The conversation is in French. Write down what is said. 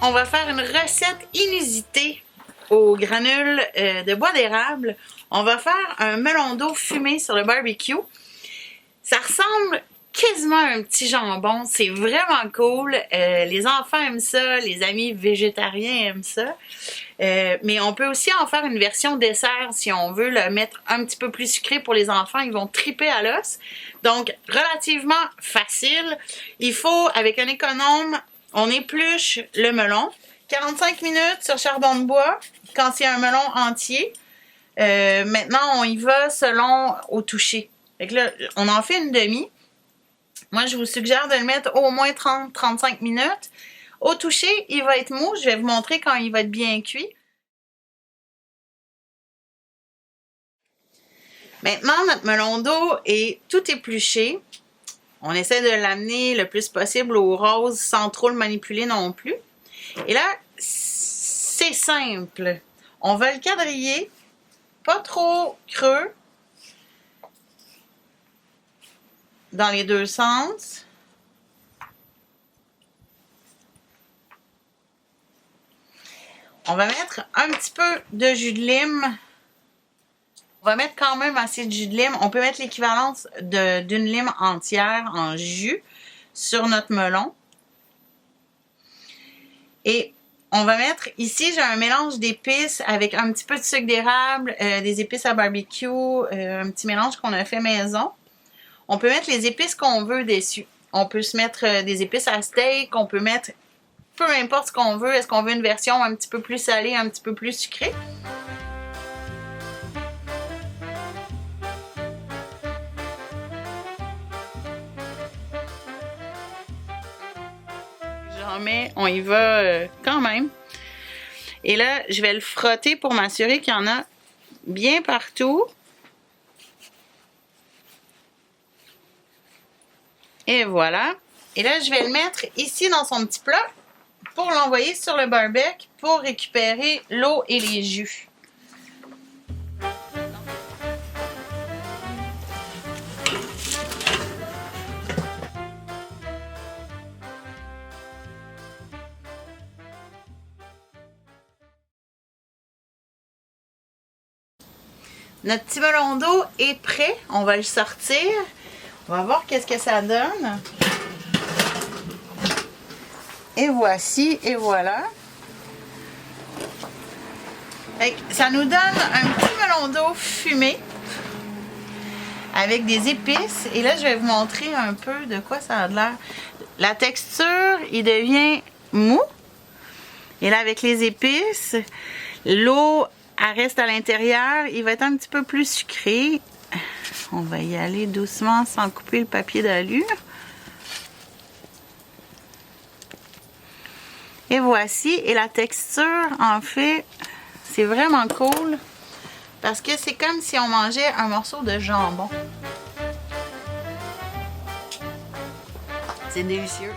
on va faire une recette inusitée aux granules de bois d'érable. On va faire un melon d'eau fumé sur le barbecue. Ça ressemble quasiment à un petit jambon. C'est vraiment cool. Les enfants aiment ça. Les amis végétariens aiment ça. Mais on peut aussi en faire une version dessert si on veut le mettre un petit peu plus sucré pour les enfants. Ils vont triper à l'os. Donc, relativement facile. Il faut, avec un économe, on épluche le melon. 45 minutes sur charbon de bois quand c'est un melon entier. Maintenant, on y va selon au toucher. Fait que là, on en fait une demi. Moi, je vous suggère de le mettre au moins 30-35 minutes. Au toucher, il va être mou. Je vais vous montrer quand il va être bien cuit. Maintenant, notre melon d'eau est tout épluché. On essaie de l'amener le plus possible au rose sans trop le manipuler non plus. Et là, c'est simple. On va le quadriller, pas trop creux, dans les deux sens. On va mettre un petit peu de jus de lime. On va mettre quand même assez de jus de lime. On peut mettre l'équivalence d'une lime entière en jus sur notre melon. Et on va mettre, ici j'ai un mélange d'épices avec un petit peu de sucre d'érable, des épices à barbecue, un petit mélange qu'on a fait maison. On peut mettre les épices qu'on veut dessus. On peut se mettre des épices à steak, on peut mettre peu importe ce qu'on veut. Est-ce qu'on veut une version un petit peu plus salée, un petit peu plus sucrée? J'en mets, on y va quand même. Et là, je vais le frotter pour m'assurer qu'il y en a bien partout. Et voilà. Et là, je vais le mettre ici dans son petit plat pour l'envoyer sur le barbecue pour récupérer l'eau et les jus. Notre petit melon d'eau est prêt. On va le sortir. On va voir qu'est-ce que ça donne. Et voici, et voilà. Ça nous donne un petit melon d'eau fumé avec des épices. Et là, je vais vous montrer un peu de quoi ça a l'air. La texture, il devient mou. Et là, avec les épices, l'eau, elle reste à l'intérieur. Il va être un petit peu plus sucré. On va y aller doucement sans couper le papier d'allure. Et voici. Et la texture, en fait, c'est vraiment cool. Parce que c'est comme si on mangeait un morceau de jambon. C'est délicieux.